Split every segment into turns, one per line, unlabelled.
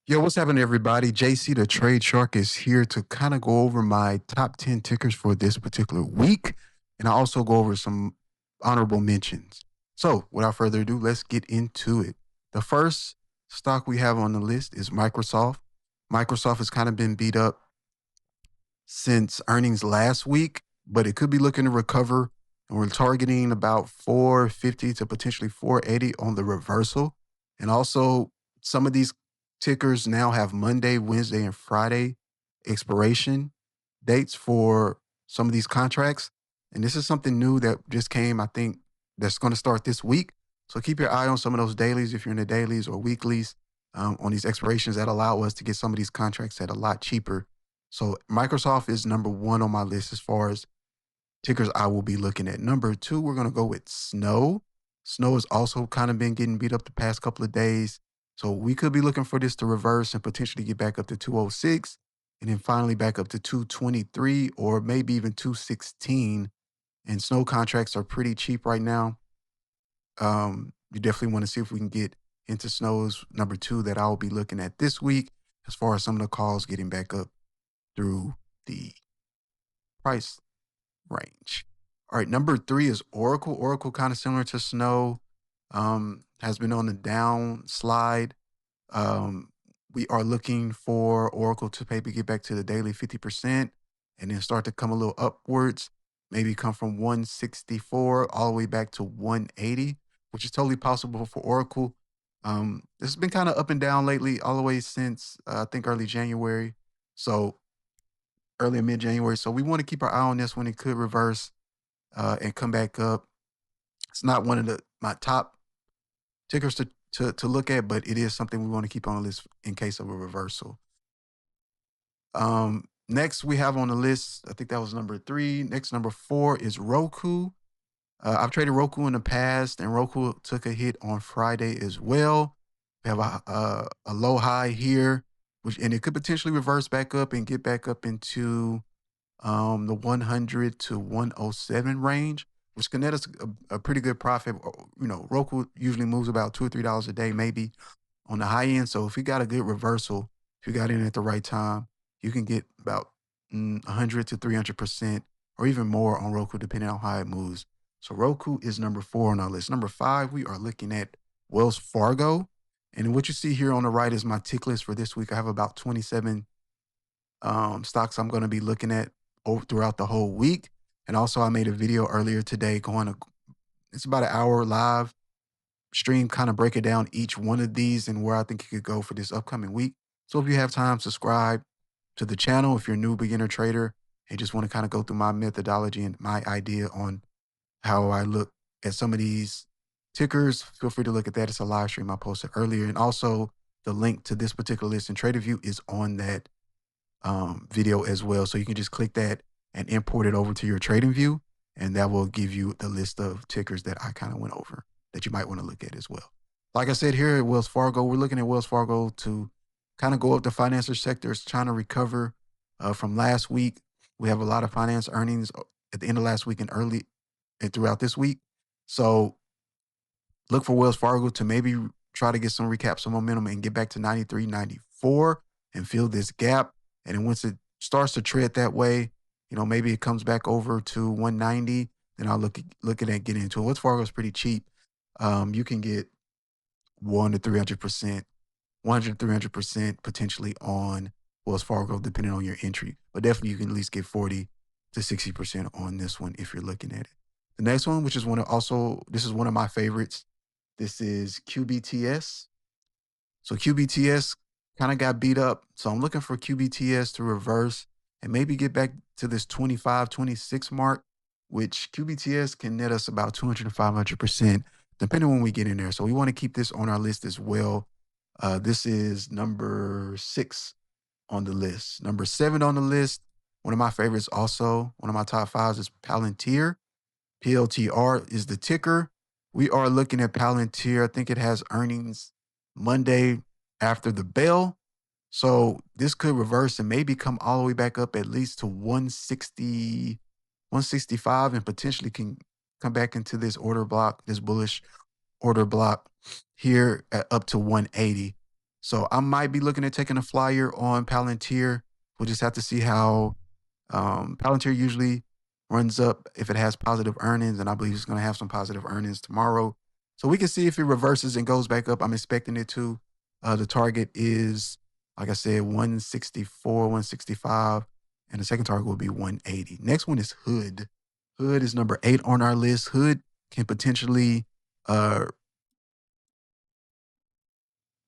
Yo, what's happening, everybody? JC the Trade Shark is here to kind of go over my top 10 tickers for this particular week. And I also go over some honorable mentions. So, without further ado, let's get into it. The first stock we have on the list is Microsoft. Microsoft has kind of been beat up since earnings last week, but it could be looking to recover. And we're targeting about 450 to potentially 480 on the reversal. And also, some of these tickers now have Monday, Wednesday, and Friday expiration dates for some of these contracts. And this is something new that just came, I think, that's going to start this week. So keep your eye on some of those dailies if you're in the dailies or weeklies on these expirations that allow us to get some of these contracts at a lot cheaper. So Microsoft is number one on my list as far as tickers I will be looking at. Number two, we're going to go with Snow. Snow has also kind of been getting beat up the past couple of days. So we could be looking for this to reverse and potentially get back up to 206 and then finally back up to 223 or maybe even 216. And Snow contracts are pretty cheap right now. You definitely want to see if we can get into Snow's number two that I'll be looking at this week as far as some of the calls getting back up through the price range. All right, number three is Oracle. Oracle kind of similar to Snow, has been on the down slide. We are looking for Oracle to maybe get back to the daily 50% and then start to come a little upwards, maybe come from 164 all the way back to 180, which is totally possible for Oracle. This has been kind of up and down lately, all the way since I think early January. So early and mid January. So we want to keep our eye on this when it could reverse and come back up. It's not one of my top tickers to look at, but it is something we want to keep on the list in case of a reversal. Next we have on the list, I think that was number three. Next, number four is Roku. I've traded Roku in the past, and Roku took a hit on Friday as well. We have a low high here, and it could potentially reverse back up and get back up into the 100 to 107 range, which can net us a pretty good profit. Roku usually moves about $2 or $3 a day, maybe on the high end. So if you got a good reversal, if you got in at the right time, you can get about 100 to 300% or even more on Roku, depending on how it moves. So Roku is number four on our list. Number five, we are looking at Wells Fargo. And what you see here on the right is my tick list for this week. I have about 27 stocks I'm going to be looking at throughout the whole week. And also I made a video earlier today it's about an hour live stream, kind of breaking down each one of these and where I think it could go for this upcoming week. So if you have time, subscribe to the channel. If you're a new beginner trader and just want to kind of go through my methodology and my idea on how I look at some of these tickers, feel free to look at that. It's a live stream I posted earlier. And also the link to this particular list in Tradingview is on that video as well. So you can just click that and import it over to your Tradingview, and that will give you the list of tickers that I kind of went over that you might want to look at as well. Like I said, here at Wells Fargo, we're looking at Wells Fargo to kind of go up the financial sector. It's trying to recover from last week. We have a lot of finance earnings at the end of last week and early and throughout this week. So look for Wells Fargo to maybe try to get some recap, some momentum, and get back to 93, 94 and fill this gap. And then once it starts to tread that way, maybe it comes back over to 190, then I'll look at it, get into it. Wells Fargo is pretty cheap. You can get 100 to 300% potentially on Wells Fargo, depending on your entry. But definitely you can at least get 40 to 60% on this one if you're looking at it. The next one, which is this is one of my favorites. This is QBTS. So QBTS kind of got beat up. So I'm looking for QBTS to reverse and maybe get back to this 25, 26 mark, which QBTS can net us about 200 to 500%, depending on when we get in there. So we want to keep this on our list as well. This is number 6 on the list. Number 7 on the list, one of my favorites also, one of my top 5s is Palantir. PLTR is the ticker. We are looking at Palantir. I think it has earnings Monday after the bell. So this could reverse and maybe come all the way back up at least to 160, 165, and potentially can come back into this order block, this bullish order block here at up to 180. So I might be looking at taking a flyer on Palantir. We'll just have to see how Palantir usually runs up if it has positive earnings, and I believe it's going to have some positive earnings tomorrow. So we can see if it reverses and goes back up. I'm expecting it to. The target is, like I said, 164, 165, and the second target will be 180. Next one is Hood. Hood is number 8 on our list. Hood can potentially uh,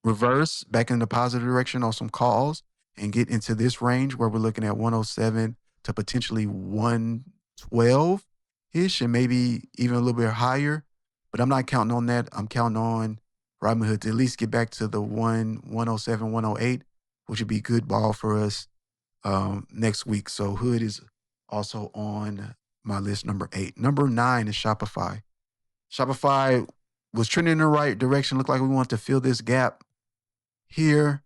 reverse back in the positive direction on some calls and get into this range where we're looking at 107 to potentially 112 ish and maybe even a little bit higher. But I'm not counting on that. I'm counting on Robinhood to at least get back to the 107, 108, which would be good ball for us next week. So Hood is also on my list, number 8. Number 9 is Shopify. Shopify was trending in the right direction. Looked like we wanted to fill this gap here.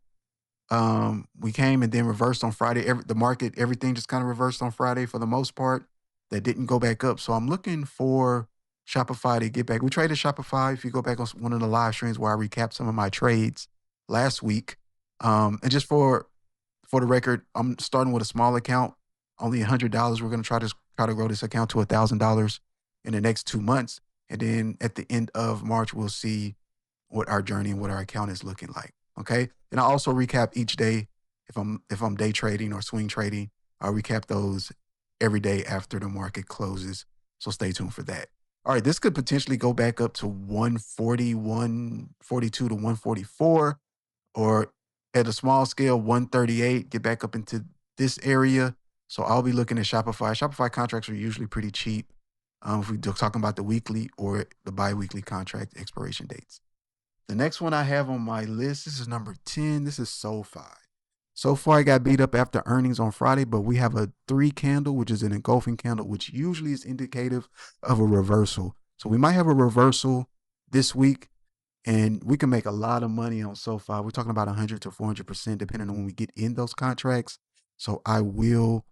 We came and then reversed on Friday. The market, everything just kind of reversed on Friday for the most part. That didn't go back up. So I'm looking for Shopify to get back. We traded Shopify. If you go back on one of the live streams where I recapped some of my trades last week, and just for the record, I'm starting with a small account, only $100. We're going to try to grow this account to $1,000 in the next 2 months, and then at the end of March, we'll see what our journey and what our account is looking like. Okay. And I also recap each day. If I'm day trading or swing trading, I'll recap those every day after the market closes. So stay tuned for that. All right. This could potentially go back up to 140, 142 to 144, or at a small scale, 138, get back up into this area. So I'll be looking at Shopify. Shopify contracts are usually pretty cheap. If we're talking about the weekly or the bi-weekly contract expiration dates. The next one I have on my list, this is number 10. This is SoFi. SoFi got beat up after earnings on Friday, but we have a 3 candle, which is an engulfing candle, which usually is indicative of a reversal. So we might have a reversal this week, and we can make a lot of money on SoFi. We're talking about 100 to 400%, depending on when we get in those contracts. So I will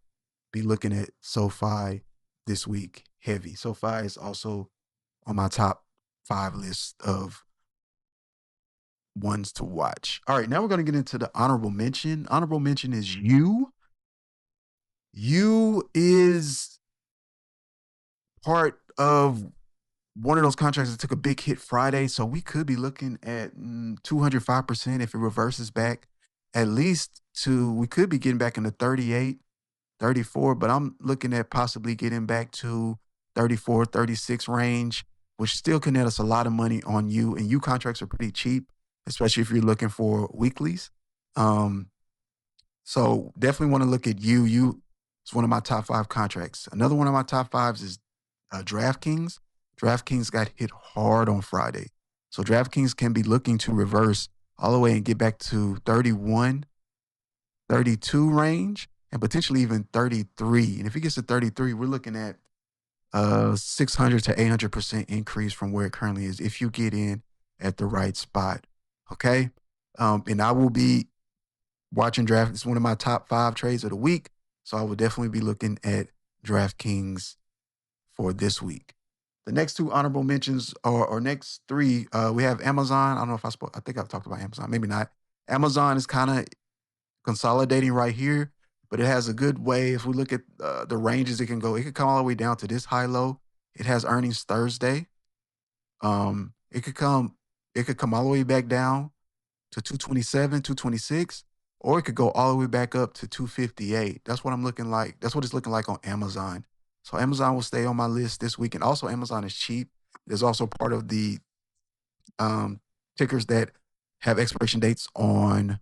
be looking at SoFi this week heavy. SoFi is also on my top 5 list of ones to watch. All right, now we're going to get into the honorable mention. Honorable mention is you. You is part of one of those contracts that took a big hit Friday. So we could be looking at 205% if it reverses back, at least we could be getting back into 38, 34, but I'm looking at possibly getting back to 34, 36 range, which still can net us a lot of money on you. And you contracts are pretty cheap, especially if you're looking for weeklies. So definitely want to look at you. You is one of my top 5 contracts. Another one of my top 5s is DraftKings. DraftKings got hit hard on Friday. So DraftKings can be looking to reverse all the way and get back to 31, 32 range, and potentially even 33. And if it gets to 33, we're looking at 600 to 800% increase from where it currently is if you get in at the right spot. Okay. And I will be watching draft. It's one of my top 5 trades of the week. So I will definitely be looking at DraftKings for this week. The next 2 honorable mentions or next 3, we have Amazon. I don't know if I think I've talked about Amazon, maybe not. Amazon is kind of consolidating right here, but it has a good way. If we look at the ranges it can go, it could come all the way down to this high low. It has earnings Thursday. It could come all the way back down to 227, 226, or it could go all the way back up to 258. That's what I'm looking like. That's what it's looking like on Amazon. So Amazon will stay on my list this week. And also Amazon is cheap. There's also part of the tickers that have expiration dates on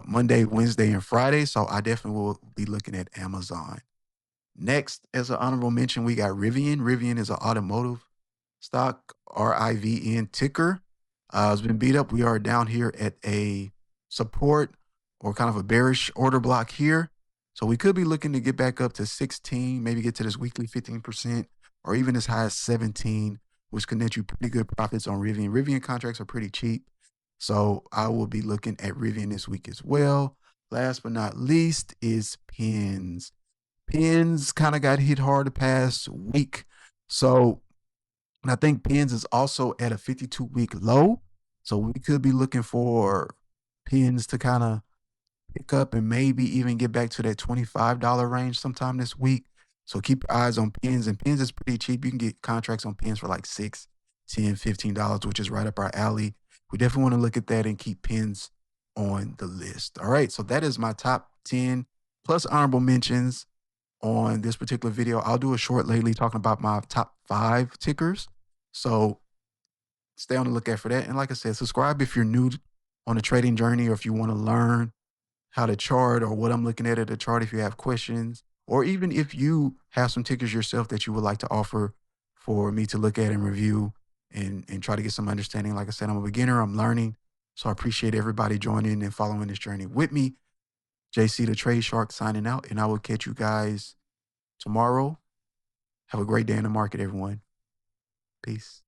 Monday, Wednesday, and Friday. So I definitely will be looking at Amazon. Next, as an honorable mention, we got Rivian. Rivian is an automotive stock, RIVN ticker. It's been beat up. We are down here at a support or kind of a bearish order block here. So we could be looking to get back up to 16, maybe get to this weekly 15%, or even as high as 17, which can net you pretty good profits on Rivian. Rivian contracts are pretty cheap. So I will be looking at Rivian this week as well. Last but not least is Pins. Pins kind of got hit hard the past week. So and I think Pins is also at a 52-week low. So we could be looking for pins to kind of pick up and maybe even get back to that $25 range sometime this week. So keep your eyes on pins, and pins is pretty cheap. You can get contracts on pins for like 6, 10, $15, which is right up our alley. We definitely want to look at that and keep pins on the list. All right. So that is my top 10 plus honorable mentions on this particular video. I'll do a short lately talking about my top 5 tickers. So stay on the lookout for that. And like I said, subscribe if you're new on the trading journey, or if you want to learn how to chart or what I'm looking at the chart, if you have questions, or even if you have some tickers yourself that you would like to offer for me to look at and review and try to get some understanding. Like I said, I'm a beginner, I'm learning. So I appreciate everybody joining and following this journey with me. JC the Trade Shark signing out, and I will catch you guys tomorrow. Have a great day in the market, everyone. Peace.